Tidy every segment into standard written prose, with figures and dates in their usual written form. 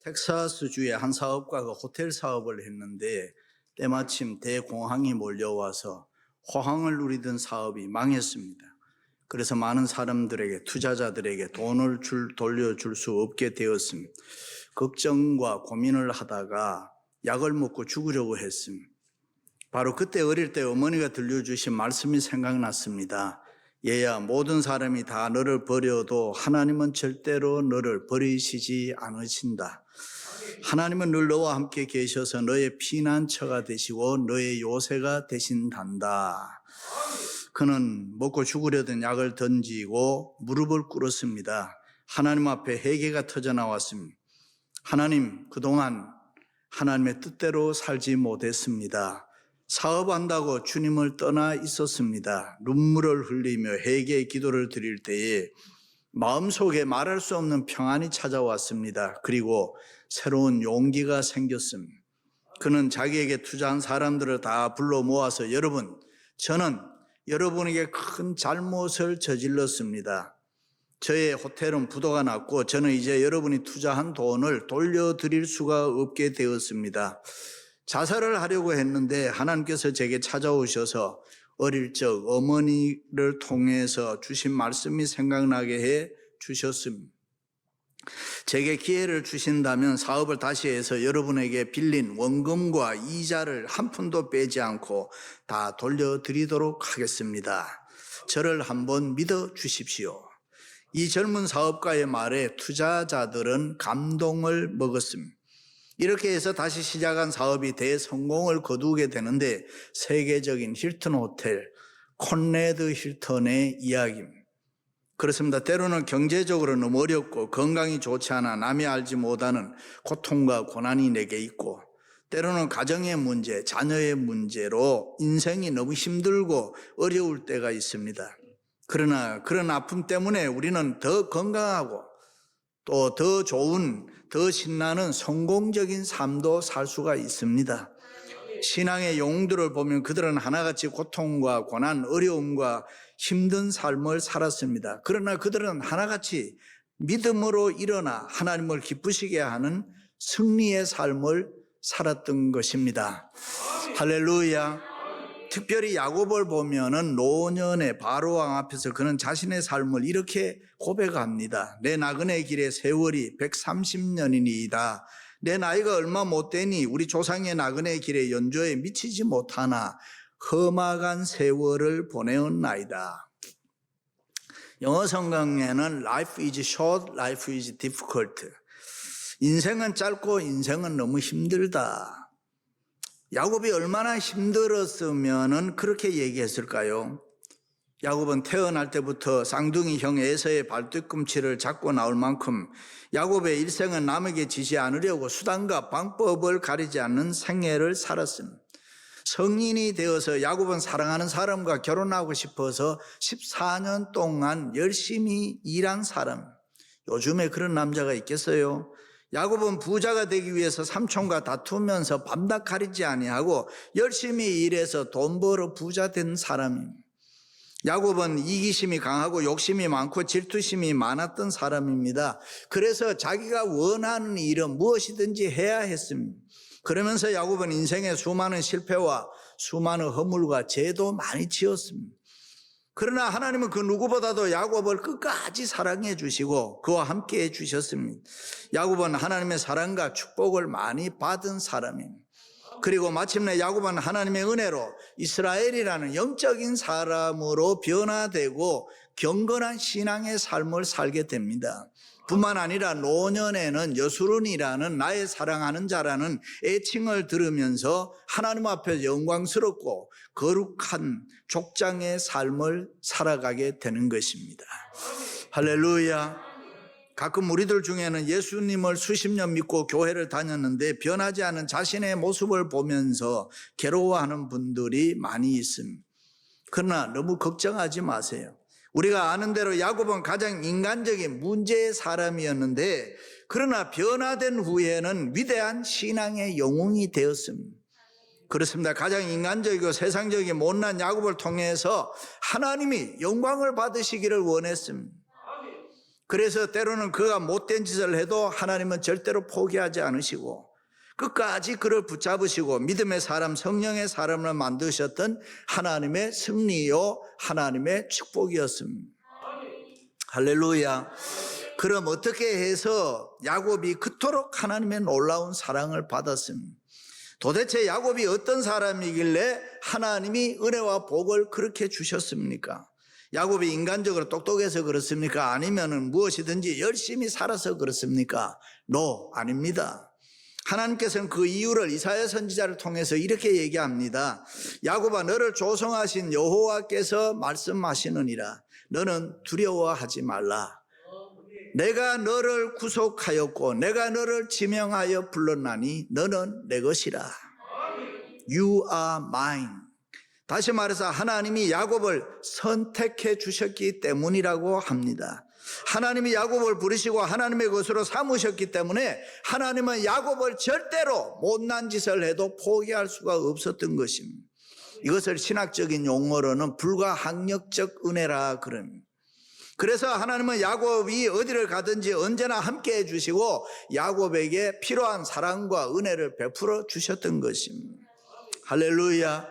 텍사스주의 한 사업가가 호텔 사업을 했는데 때마침 대공황이 몰려와서 호황을 누리던 사업이 망했습니다. 그래서 많은 사람들에게, 투자자들에게 돈을 돌려줄 수 없게 되었습니다. 걱정과 고민을 하다가 약을 먹고 죽으려고 했습니다. 바로 그때 어릴 때 어머니가 들려주신 말씀이 생각났습니다. 얘야, 모든 사람이 다 너를 버려도 하나님은 절대로 너를 버리시지 않으신다. 하나님은 늘 너와 함께 계셔서 너의 피난처가 되시고 너의 요새가 되신단다. 그는 먹고 죽으려던 약을 던지고 무릎을 꿇었습니다. 하나님 앞에 회개가 터져 나왔습니다. 하나님, 그동안 하나님의 뜻대로 살지 못했습니다. 사업한다고 주님을 떠나 있었습니다. 눈물을 흘리며 회개의 기도를 드릴 때에 마음속에 말할 수 없는 평안이 찾아왔습니다. 그리고 새로운 용기가 생겼습니다. 그는 자기에게 투자한 사람들을 다 불러 모아서 여러분, 저는 여러분에게 큰 잘못을 저질렀습니다. 저의 호텔은 부도가 났고 저는 이제 여러분이 투자한 돈을 돌려드릴 수가 없게 되었습니다. 자살을 하려고 했는데 하나님께서 제게 찾아오셔서 어릴 적 어머니를 통해서 주신 말씀이 생각나게 해 주셨습니다. 제게 기회를 주신다면 사업을 다시 해서 여러분에게 빌린 원금과 이자를 한 푼도 빼지 않고 다 돌려드리도록 하겠습니다. 저를 한번 믿어 주십시오. 이 젊은 사업가의 말에 투자자들은 감동을 먹었습니다. 이렇게 해서 다시 시작한 사업이 대성공을 거두게 되는데 세계적인 힐튼 호텔, 콘레드 힐튼의 이야기입니다. 그렇습니다. 때로는 경제적으로 너무 어렵고 건강이 좋지 않아 남이 알지 못하는 고통과 고난이 내게 있고 때로는 가정의 문제, 자녀의 문제로 인생이 너무 힘들고 어려울 때가 있습니다. 그러나 그런 아픔 때문에 우리는 더 건강하고 또 더 좋은, 더 신나는 성공적인 삶도 살 수가 있습니다. 신앙의 영웅들을 보면 그들은 하나같이 고통과 고난, 어려움과 힘든 삶을 살았습니다. 그러나 그들은 하나같이 믿음으로 일어나 하나님을 기쁘시게 하는 승리의 삶을 살았던 것입니다. 할렐루야. 특별히 야곱을 보면은 노년의 바로왕 앞에서 그는 자신의 삶을 이렇게 고백합니다. 내 나그네 길의 세월이 130년이니이다. 내 나이가 얼마 못 되니 우리 조상의 나그네 길의 연조에 미치지 못하나 험악한 세월을 보내었나이다. 영어 성경에는 Life is short, life is difficult. 인생은 짧고 인생은 너무 힘들다. 야곱이 얼마나 힘들었으면 그렇게 얘기했을까요? 야곱은 태어날 때부터 쌍둥이 형 에서의 발뒤꿈치를 잡고 나올 만큼 야곱의 일생은 남에게 지지 않으려고 수단과 방법을 가리지 않는 생애를 살았습니다. 성인이 되어서 야곱은 사랑하는 사람과 결혼하고 싶어서 14년 동안 열심히 일한 사람. 요즘에 그런 남자가 있겠어요? 야곱은 부자가 되기 위해서 삼촌과 다투면서 밤낮 가리지 아니하고 열심히 일해서 돈 벌어 부자 된 사람입니다. 야곱은 이기심이 강하고 욕심이 많고 질투심이 많았던 사람입니다. 그래서 자기가 원하는 일은 무엇이든지 해야 했습니다. 그러면서 야곱은 인생의 수많은 실패와 수많은 허물과 죄도 많이 지었습니다. 그러나 하나님은 그 누구보다도 야곱을 끝까지 사랑해 주시고 그와 함께 해 주셨습니다. 야곱은 하나님의 사랑과 축복을 많이 받은 사람입니다. 그리고 마침내 야곱은 하나님의 은혜로 이스라엘이라는 영적인 사람으로 변화되고 경건한 신앙의 삶을 살게 됩니다. 뿐만 아니라 노년에는 여수론이라는 나의 사랑하는 자라는 애칭을 들으면서 하나님 앞에 영광스럽고 거룩한 족장의 삶을 살아가게 되는 것입니다. 할렐루야. 가끔 우리들 중에는 예수님을 수십 년 믿고 교회를 다녔는데 변하지 않은 자신의 모습을 보면서 괴로워하는 분들이 많이 있습니다. 그러나 너무 걱정하지 마세요. 우리가 아는 대로 야곱은 가장 인간적인 문제의 사람이었는데 그러나 변화된 후에는 위대한 신앙의 영웅이 되었습니다. 그렇습니다. 가장 인간적이고 세상적인 못난 야곱을 통해서 하나님이 영광을 받으시기를 원했습니다. 그래서 때로는 그가 못된 짓을 해도 하나님은 절대로 포기하지 않으시고 끝까지 그를 붙잡으시고 믿음의 사람, 성령의 사람을 만드셨던 하나님의 승리요, 하나님의 축복이었습니다. 할렐루야. 그럼 어떻게 해서 야곱이 그토록 하나님의 놀라운 사랑을 받았습니까? 도대체 야곱이 어떤 사람이길래 하나님이 은혜와 복을 그렇게 주셨습니까? 야곱이 인간적으로 똑똑해서 그렇습니까? 아니면 무엇이든지 열심히 살아서 그렇습니까? No, 아닙니다. 하나님께서는 그 이유를 이사야 선지자를 통해서 이렇게 얘기합니다. 야곱아, 너를 조성하신 여호와께서 말씀하시느니라. 너는 두려워하지 말라. 내가 너를 구속하였고 내가 너를 지명하여 불렀나니 너는 내 것이라. You are mine. 다시 말해서 하나님이 야곱을 선택해 주셨기 때문이라고 합니다. 하나님이 야곱을 부르시고 하나님의 것으로 삼으셨기 때문에 하나님은 야곱을 절대로 못난 짓을 해도 포기할 수가 없었던 것입니다. 이것을 신학적인 용어로는 불가항력적 은혜라 그럽니다. 그래서 하나님은 야곱이 어디를 가든지 언제나 함께 해주시고 야곱에게 필요한 사랑과 은혜를 베풀어 주셨던 것입니다. 할렐루야.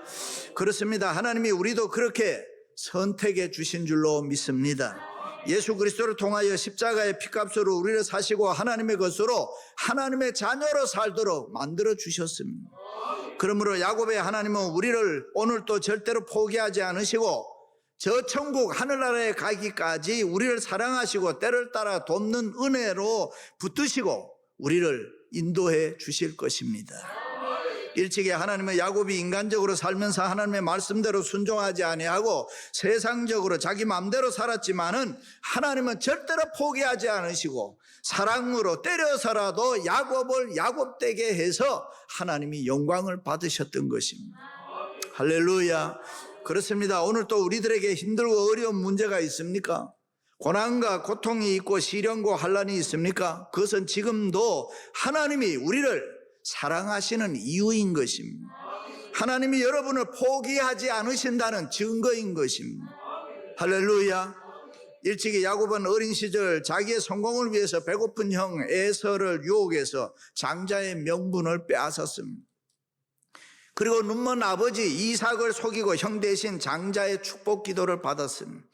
그렇습니다. 하나님이 우리도 그렇게 선택해 주신 줄로 믿습니다. 예수 그리스도를 통하여 십자가의 피값으로 우리를 사시고 하나님의 것으로 하나님의 자녀로 살도록 만들어 주셨습니다. 그러므로 야곱의 하나님은 우리를 오늘도 절대로 포기하지 않으시고 저 천국 하늘나라에 가기까지 우리를 사랑하시고 때를 따라 돕는 은혜로 붙드시고 우리를 인도해 주실 것입니다. 일찍이 하나님은 야곱이 인간적으로 살면서 하나님의 말씀대로 순종하지 아니하고 세상적으로 자기 마음대로 살았지만은 하나님은 절대로 포기하지 않으시고 사랑으로 때려서라도 야곱을 야곱되게 해서 하나님이 영광을 받으셨던 것입니다. 할렐루야. 그렇습니다. 오늘 또 우리들에게 힘들고 어려운 문제가 있습니까? 고난과 고통이 있고 시련과 환난이 있습니까? 그것은 지금도 하나님이 우리를 사랑하시는 이유인 것입니다. 하나님이 여러분을 포기하지 않으신다는 증거인 것입니다. 할렐루야. 일찍이 야곱은 어린 시절 자기의 성공을 위해서 배고픈 형 에서를 유혹해서 장자의 명분을 빼앗았습니다. 그리고 눈먼 아버지 이삭을 속이고 형 대신 장자의 축복 기도를 받았습니다.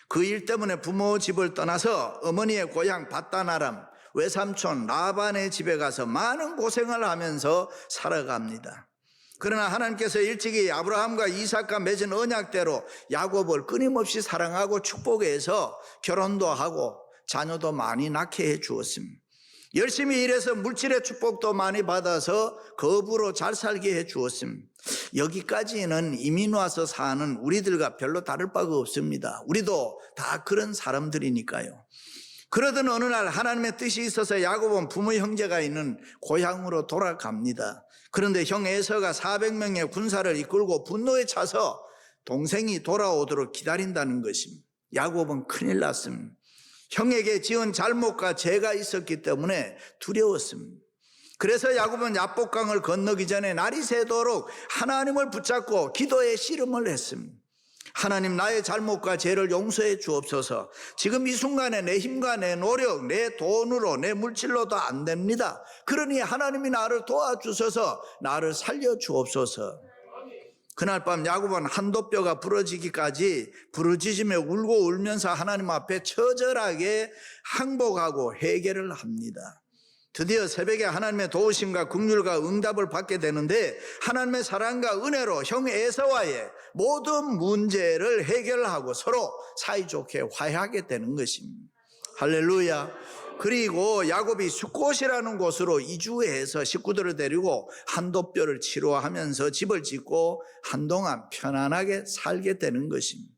그 일 때문에 부모 집을 떠나서 어머니의 고향 밧단아람 외삼촌 라반의 집에 가서 많은 고생을 하면서 살아갑니다. 그러나 하나님께서 일찍이 아브라함과 이삭과 맺은 언약대로 야곱을 끊임없이 사랑하고 축복해서 결혼도 하고 자녀도 많이 낳게 해 주었습니다. 열심히 일해서 물질의 축복도 많이 받아서 거부로 잘 살게 해 주었습니다. 여기까지는 이민 와서 사는 우리들과 별로 다를 바가 없습니다. 우리도 다 그런 사람들이니까요. 그러던 어느 날 하나님의 뜻이 있어서 야곱은 부모 형제가 있는 고향으로 돌아갑니다. 그런데 형 에서가 400명의 군사를 이끌고 분노에 차서 동생이 돌아오도록 기다린다는 것입니다. 야곱은 큰일 났습니다. 형에게 지은 잘못과 죄가 있었기 때문에 두려웠습니다. 그래서 야곱은 야복강을 건너기 전에 날이 새도록 하나님을 붙잡고 기도의 씨름을 했습니다. 하나님, 나의 잘못과 죄를 용서해 주옵소서. 지금 이 순간에 내 힘과 내 노력, 내 돈으로, 내 물질로도 안 됩니다. 그러니 하나님이 나를 도와주셔서 나를 살려 주옵소서. 그날 밤 야곱은 한도뼈가 부러지기까지 부르짖으며 울고 울면서 하나님 앞에 처절하게 항복하고 회개를 합니다. 드디어 새벽에 하나님의 도우심과 긍휼과 응답을 받게 되는데 하나님의 사랑과 은혜로 형 에서와의 모든 문제를 해결하고 서로 사이좋게 화해하게 되는 것입니다. 할렐루야. 그리고 야곱이 숫곳이라는 곳으로 이주해서 식구들을 데리고 한도뼈를 치료하면서 집을 짓고 한동안 편안하게 살게 되는 것입니다.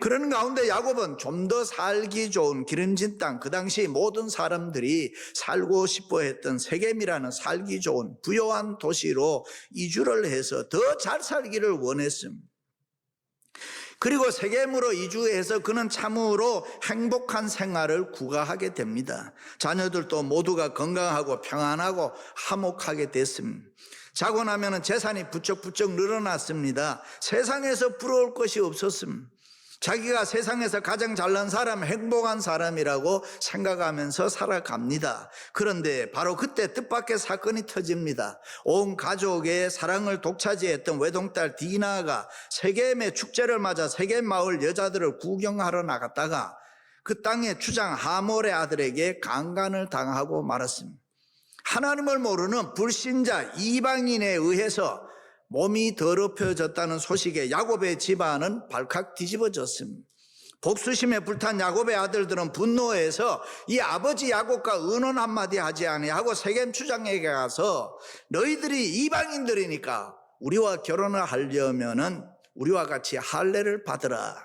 그런 가운데 야곱은 좀 더 살기 좋은 기름진 땅, 그 당시 모든 사람들이 살고 싶어 했던 세겜이라는 살기 좋은 부요한 도시로 이주를 해서 더 잘 살기를 원했습니다. 그리고 세겜으로 이주해서 그는 참으로 행복한 생활을 구가하게 됩니다. 자녀들도 모두가 건강하고 평안하고 화목하게 됐습니다. 자고 나면 재산이 부쩍부쩍 늘어났습니다. 세상에서 부러울 것이 없었습니다. 자기가 세상에서 가장 잘난 사람, 행복한 사람이라고 생각하면서 살아갑니다. 그런데 바로 그때 뜻밖의 사건이 터집니다. 온 가족의 사랑을 독차지했던 외동딸 디나가 세겜의 축제를 맞아 세겜 마을 여자들을 구경하러 나갔다가 그 땅의 주장 하몰의 아들에게 강간을 당하고 말았습니다. 하나님을 모르는 불신자 이방인에 의해서 몸이 더럽혀졌다는 소식에 야곱의 집안은 발칵 뒤집어졌습니다. 복수심에 불탄 야곱의 아들들은 분노해서 이 아버지 야곱과 의논 한마디 하지 아니하고 세겜 주장에게 가서 너희들이 이방인들이니까 우리와 결혼을 하려면은 우리와 같이 할례를 받으라.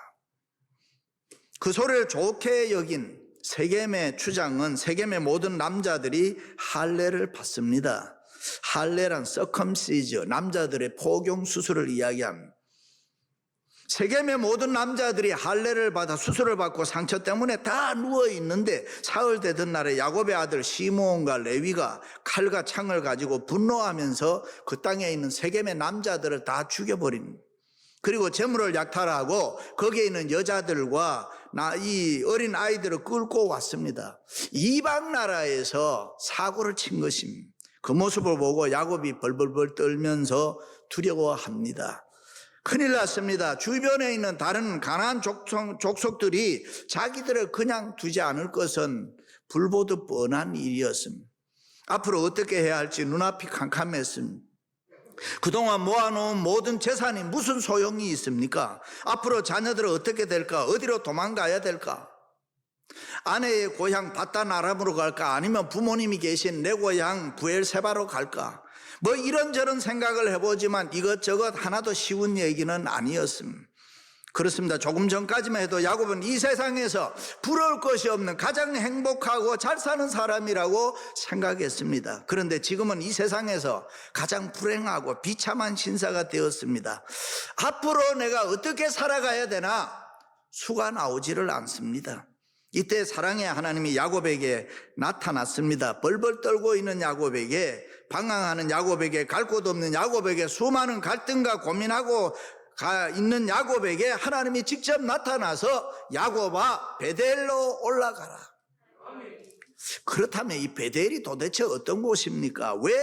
그 소리를 좋게 여긴 세겜의 주장은 세겜의 모든 남자들이 할례를 받습니다. 할례란 서컴시저, 남자들의 포경 수술을 이야기합니다. 세겜의 모든 남자들이 할례를 받아 수술을 받고 상처 때문에 다 누워 있는데 사흘 되던 날에 야곱의 아들 시므온과 레위가 칼과 창을 가지고 분노하면서 그 땅에 있는 세겜의 남자들을 다 죽여버립니다. 그리고 재물을 약탈하고 거기에 있는 여자들과 이 어린 아이들을 끌고 왔습니다. 이방 나라에서 사고를 친 것입니다. 그 모습을 보고 야곱이 벌벌벌 떨면서 두려워합니다. 큰일 났습니다. 주변에 있는 다른 가나안 족속들이 자기들을 그냥 두지 않을 것은 불보듯 뻔한 일이었습니다. 앞으로 어떻게 해야 할지 눈앞이 캄캄했습니다. 그동안 모아놓은 모든 재산이 무슨 소용이 있습니까? 앞으로 자녀들은 어떻게 될까? 어디로 도망가야 될까? 아내의 고향 바단 아람으로 갈까? 아니면 부모님이 계신 내 고향 부엘세바로 갈까? 뭐 이런저런 생각을 해보지만 이것저것 하나도 쉬운 얘기는 아니었습니다. 그렇습니다. 조금 전까지만 해도 야곱은 이 세상에서 부러울 것이 없는 가장 행복하고 잘 사는 사람이라고 생각했습니다. 그런데 지금은 이 세상에서 가장 불행하고 비참한 신사가 되었습니다. 앞으로 내가 어떻게 살아가야 되나 수가 나오지를 않습니다. 이때 사랑의 하나님이 야곱에게 나타났습니다. 벌벌 떨고 있는 야곱에게, 방황하는 야곱에게, 갈 곳 없는 야곱에게, 수많은 갈등과 고민하고 있는 야곱에게 하나님이 직접 나타나서 야곱아 베델로 올라가라. 그렇다면 이 베델이 도대체 어떤 곳입니까? 왜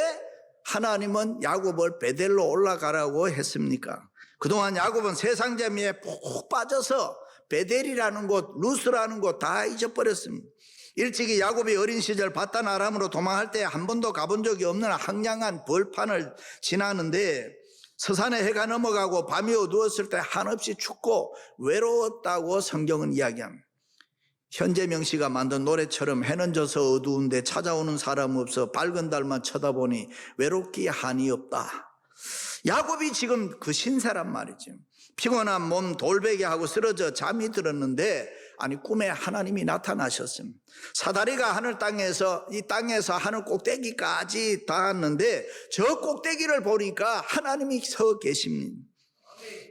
하나님은 야곱을 베델로 올라가라고 했습니까? 그동안 야곱은 세상 재미에 푹 빠져서 베델이라는 곳, 루스라는 곳 다 잊어버렸습니다. 일찍이 야곱이 어린 시절 바단 아람으로 도망할 때 한 번도 가본 적이 없는 황량한 벌판을 지나는데 서산에 해가 넘어가고 밤이 어두웠을 때 한없이 춥고 외로웠다고 성경은 이야기합니다. 현재명 씨가 만든 노래처럼 해는 져서 어두운데 찾아오는 사람 없어 밝은 달만 쳐다보니 외롭기 한이 없다. 야곱이 지금 그 신사란 말이죠. 피곤한 몸 돌베개 하고 쓰러져 잠이 들었는데 아니 꿈에 하나님이 나타나셨습니다. 사다리가 하늘 땅에서 이 땅에서 하늘 꼭대기까지 닿았는데 저 꼭대기를 보니까 하나님이 서 계십니다.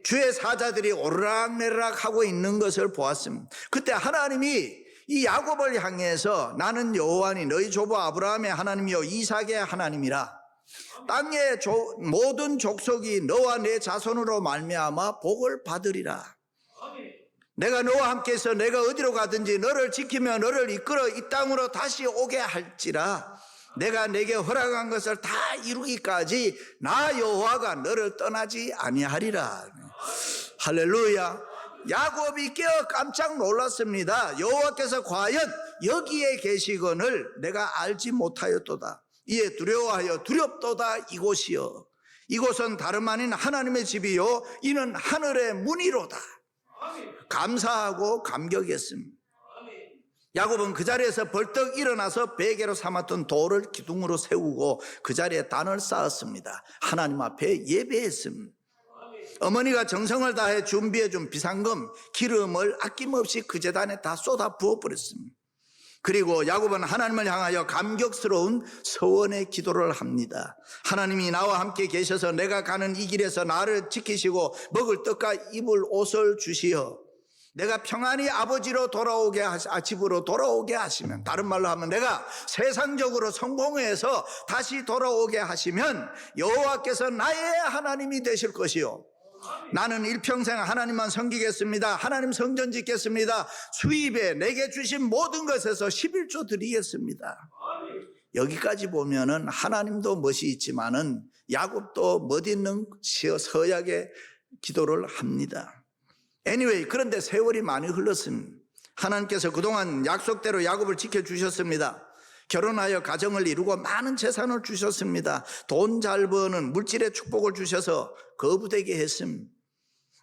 주의 사자들이 오르락내리락 하고 있는 것을 보았습니다. 그때 하나님이 이 야곱을 향해서 나는 여호와니 너희 조부 아브라함의 하나님이요 이삭의 하나님이라. 땅의 모든 족속이 너와 내 자손으로 말미암아 복을 받으리라. 내가 너와 함께해서 내가 어디로 가든지 너를 지키며 너를 이끌어 이 땅으로 다시 오게 할지라. 내가 내게 허락한 것을 다 이루기까지 나 여호와가 너를 떠나지 아니하리라. 할렐루야. 야곱이 깨어 깜짝 놀랐습니다. 여호와께서 과연 여기에 계시거늘 내가 알지 못하였도다. 이에 두려워하여 두렵도다 이곳이여. 이곳은 다름 아닌 하나님의 집이요 이는 하늘의 문이로다. 감사하고 감격했습니다. 야곱은 그 자리에서 벌떡 일어나서 베개로 삼았던 돌을 기둥으로 세우고 그 자리에 단을 쌓았습니다. 하나님 앞에 예배했습니다. 어머니가 정성을 다해 준비해준 비상금, 기름을 아낌없이 그 제단에 다 쏟아 부어버렸습니다. 그리고 야곱은 하나님을 향하여 감격스러운 서원의 기도를 합니다. 하나님이 나와 함께 계셔서 내가 가는 이 길에서 나를 지키시고 먹을 떡과 입을 옷을 주시어 내가 평안히 아버지로 돌아오게 집으로 돌아오게 하시면, 다른 말로 하면 내가 세상적으로 성공해서 다시 돌아오게 하시면 여호와께서 나의 하나님이 되실 것이요 나는 일평생 하나님만 섬기겠습니다. 하나님 성전 짓겠습니다. 수입에 내게 주신 모든 것에서 11조 드리겠습니다. 여기까지 보면은 하나님도 멋이 있지만은 야곱도 멋있는 서약의 기도를 합니다. Anyway, 그런데 세월이 많이 흘렀습니다. 하나님께서 그동안 약속대로 야곱을 지켜주셨습니다. 결혼하여 가정을 이루고 많은 재산을 주셨습니다. 돈 잘 버는 물질의 축복을 주셔서 거부되게 했습니다.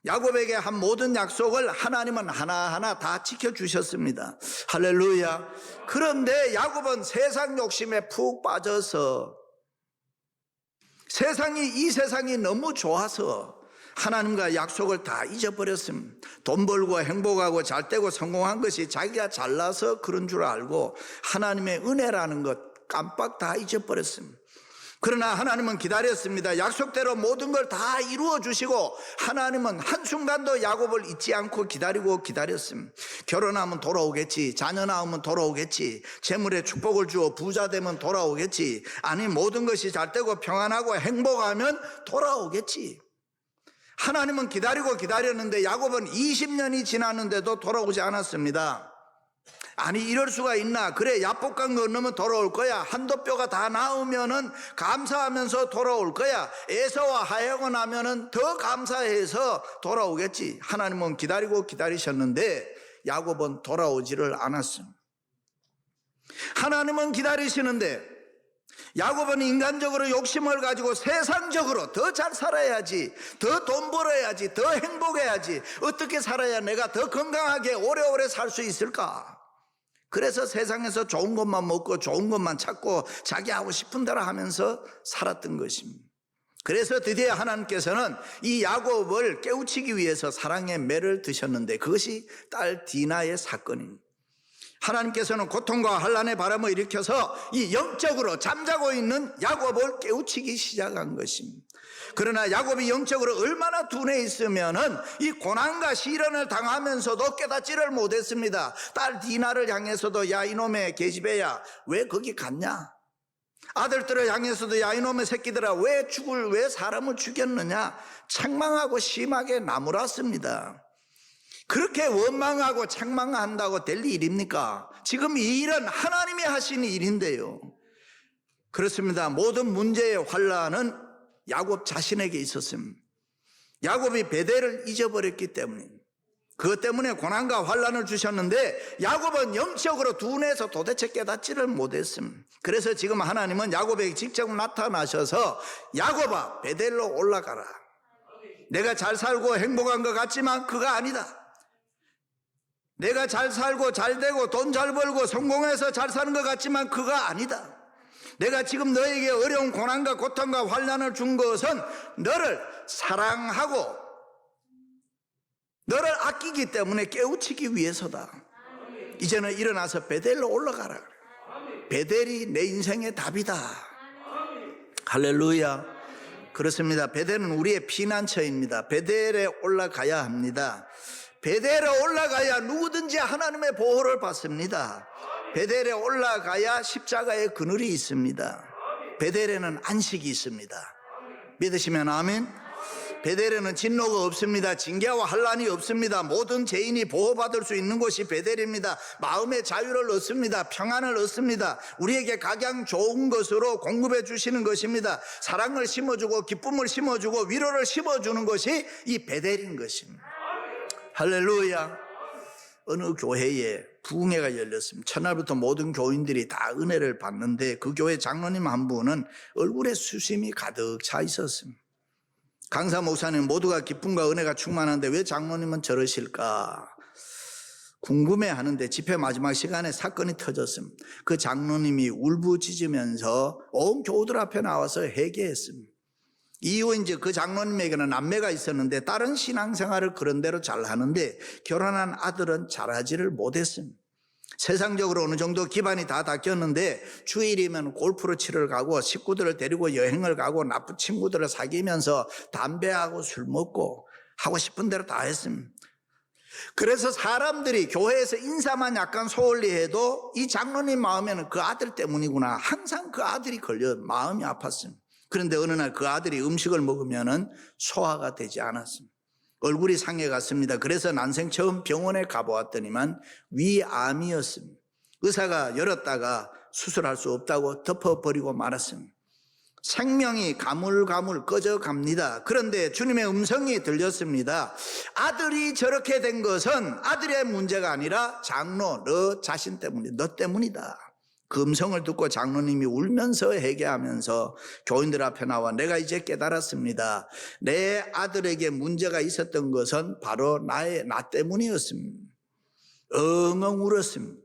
야곱에게 한 모든 약속을 하나님은 하나하나 다 지켜주셨습니다. 할렐루야. 그런데 야곱은 세상 욕심에 푹 빠져서 이 세상이 너무 좋아서 하나님과 약속을 다 잊어버렸습니다. 돈 벌고 행복하고 잘되고 성공한 것이 자기가 잘나서 그런 줄 알고 하나님의 은혜라는 것 깜빡 다 잊어버렸습니다. 그러나 하나님은 기다렸습니다. 약속대로 모든 걸 다 이루어 주시고 하나님은 한순간도 야곱을 잊지 않고 기다렸습니다. 결혼하면 돌아오겠지, 자녀 낳으면 돌아오겠지, 재물에 축복을 주어 부자 되면 돌아오겠지, 아니 모든 것이 잘되고 평안하고 행복하면 돌아오겠지. 하나님은 기다렸는데 야곱은 20년이 지났는데도 돌아오지 않았습니다. 아니 이럴 수가 있나? 그래, 야복강 건너면 돌아올 거야. 한도뼈가 다 나오면은 감사하면서 돌아올 거야. 에서와 하여고 나면은 더 감사해서 돌아오겠지. 하나님은 기다리셨는데 야곱은 돌아오지를 않았습니다. 하나님은 기다리시는데 야곱은 인간적으로 욕심을 가지고 세상적으로 더 잘 살아야지, 더 돈 벌어야지, 더 행복해야지, 어떻게 살아야 내가 더 건강하게 오래오래 살 수 있을까? 그래서 세상에서 좋은 것만 먹고 좋은 것만 찾고 자기 하고 싶은 대로 하면서 살았던 것입니다. 그래서 드디어 하나님께서는 이 야곱을 깨우치기 위해서 사랑의 매를 드셨는데 그것이 딸 디나의 사건입니다. 하나님께서는 고통과 환난의 바람을 일으켜서 이 영적으로 잠자고 있는 야곱을 깨우치기 시작한 것입니다. 그러나 야곱이 영적으로 얼마나 둔해 있으면은 이 고난과 시련을 당하면서도 깨닫지를 못했습니다. 딸 디나를 향해서도 야 이놈의 계집애야 왜 거기 갔냐? 아들들을 향해서도 야 이놈의 새끼들아 왜 사람을 죽였느냐? 책망하고 심하게 나무랐습니다. 그렇게 원망하고 책망한다고 될 일입니까? 지금 이 일은 하나님이 하신 일인데요. 그렇습니다. 모든 문제의 환란은 야곱 자신에게 있었습니다. 야곱이 베델을 잊어버렸기 때문입니다. 그것 때문에 고난과 환란을 주셨는데 야곱은 영적으로 둔해서 도대체 깨닫지를 못했습니다. 그래서 지금 하나님은 야곱에게 직접 나타나셔서 야곱아 베델로 올라가라. 내가 잘 살고 행복한 것 같지만 그가 아니다. 내가 잘 살고 잘 되고 돈 잘 벌고 성공해서 잘 사는 것 같지만 그가 아니다. 내가 지금 너에게 어려운 고난과 고통과 환난을 준 것은 너를 사랑하고 너를 아끼기 때문에 깨우치기 위해서다. 이제는 일어나서 베델로 올라가라. 베델이 내 인생의 답이다. 할렐루야. 그렇습니다. 베델은 우리의 피난처입니다. 베델에 올라가야 합니다. 베델에 올라가야 누구든지 하나님의 보호를 받습니다. 베델에 올라가야 십자가의 그늘이 있습니다. 베델에는 안식이 있습니다. 믿으시면 아멘. 베델에는 진노가 없습니다. 징계와 환난이 없습니다. 모든 죄인이 보호받을 수 있는 곳이 베델입니다. 마음의 자유를 얻습니다. 평안을 얻습니다. 우리에게 가장 좋은 것으로 공급해 주시는 것입니다. 사랑을 심어주고 기쁨을 심어주고 위로를 심어주는 것이 이 베델인 것입니다. 할렐루야. 어느 교회에 부흥회가 열렸습니다. 첫날부터 모든 교인들이 다 은혜를 받는데 그 교회 장로님 한 분은 얼굴에 수심이 가득 차 있었습니다. 강사 목사님 모두가 기쁨과 은혜가 충만한데 왜 장로님은 저러실까 궁금해하는데 집회 마지막 시간에 사건이 터졌습니다. 그 장로님이 울부짖으면서 온 교우들 앞에 나와서 회개했습니다. 이후 이제 그 장로님에게는 남매가 있었는데 다른 신앙생활을 그런대로 잘 하는데 결혼한 아들은 잘하지를 못했습니다. 세상적으로 어느 정도 기반이 다 닦였는데 주일이면 골프를 치러 가고 식구들을 데리고 여행을 가고 나쁜 친구들을 사귀면서 담배하고 술 먹고 하고 싶은 대로 다 했습니다. 그래서 사람들이 교회에서 인사만 약간 소홀히 해도 이 장로님 마음에는 그 아들 때문이구나 항상 그 아들이 걸려 마음이 아팠습니다. 그런데 어느 날 그 아들이 음식을 먹으면은 소화가 되지 않았습니다. 얼굴이 상해갔습니다. 그래서 난생 처음 병원에 가보았더니만 위암이었습니다. 의사가 열었다가 수술할 수 없다고 덮어버리고 말았습니다. 생명이 가물가물 꺼져갑니다. 그런데 주님의 음성이 들렸습니다. 아들이 저렇게 된 것은 아들의 문제가 아니라 장로 너 자신 때문이다. 너 때문이다. 그 음성을 듣고 장로님이 울면서 회개하면서 교인들 앞에 나와 내가 이제 깨달았습니다. 내 아들에게 문제가 있었던 것은 바로 나 때문이었습니다. 엉엉 울었습니다.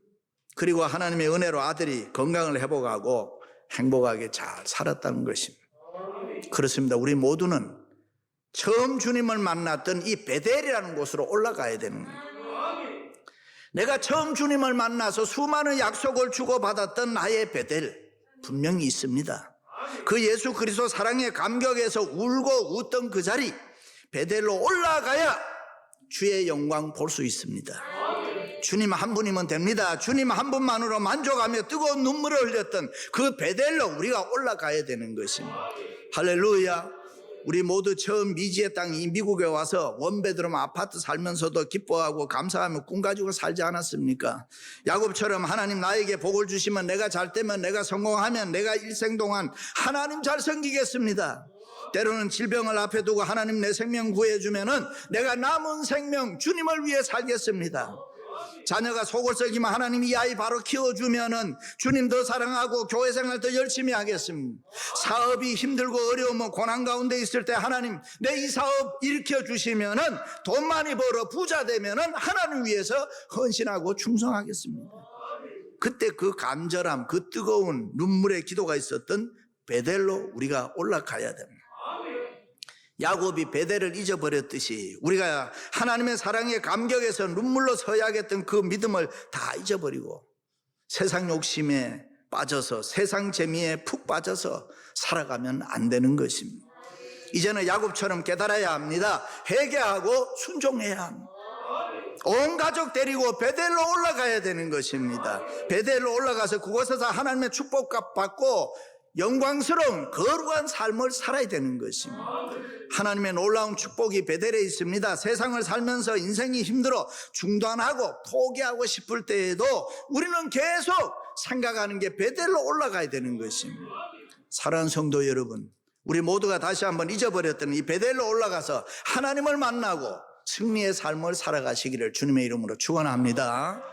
그리고 하나님의 은혜로 아들이 건강을 회복하고 행복하게 잘 살았다는 것입니다. 그렇습니다. 우리 모두는 처음 주님을 만났던 이 베델이라는 곳으로 올라가야 되는 거예요. 내가 처음 주님을 만나서 수많은 약속을 주고받았던 나의 베델 분명히 있습니다. 그 예수 그리스도 사랑의 감격에서 울고 웃던 그 자리 베델로 올라가야 주의 영광 볼 수 있습니다. 주님 한 분이면 됩니다. 주님 한 분만으로 만족하며 뜨거운 눈물을 흘렸던 그 베델로 우리가 올라가야 되는 것입니다. 할렐루야. 우리 모두 처음 미지의 땅 이 미국에 와서 원베드룸 아파트 살면서도 기뻐하고 감사하며 꿈 가지고 살지 않았습니까? 야곱처럼 하나님 나에게 복을 주시면 내가 잘 되면 내가 성공하면 내가 일생 동안 하나님 잘 섬기겠습니다. 때로는 질병을 앞에 두고 하나님 내 생명 구해주면은 내가 남은 생명 주님을 위해 살겠습니다. 자녀가 속을 썩이면 하나님이 이 아이 바로 키워주면은 주님 더 사랑하고 교회 생활 더 열심히 하겠습니다. 사업이 힘들고 어려우면 고난 가운데 있을 때 하나님 내 이 사업 일으켜주시면은 돈 많이 벌어 부자 되면은 하나님 위해서 헌신하고 충성하겠습니다. 그때 그 간절함, 그 뜨거운 눈물의 기도가 있었던 베델로 우리가 올라가야 됩니다. 야곱이 베델을 잊어버렸듯이 우리가 하나님의 사랑의 감격에서 눈물로 서야겠던 그 믿음을 다 잊어버리고 세상 욕심에 빠져서 세상 재미에 푹 빠져서 살아가면 안 되는 것입니다. 이제는 야곱처럼 깨달아야 합니다. 회개하고 순종해야 합니다. 온 가족 데리고 베델로 올라가야 되는 것입니다. 베델로 올라가서 그곳에서 하나님의 축복 받고 영광스러운 거룩한 삶을 살아야 되는 것입니다. 하나님의 놀라운 축복이 베델에 있습니다. 세상을 살면서 인생이 힘들어 중단하고 포기하고 싶을 때에도 우리는 계속 생각하는 게 베델로 올라가야 되는 것입니다. 사랑하는 성도 여러분, 우리 모두가 다시 한번 잊어버렸던 이 베델로 올라가서 하나님을 만나고 승리의 삶을 살아가시기를 주님의 이름으로 축원합니다.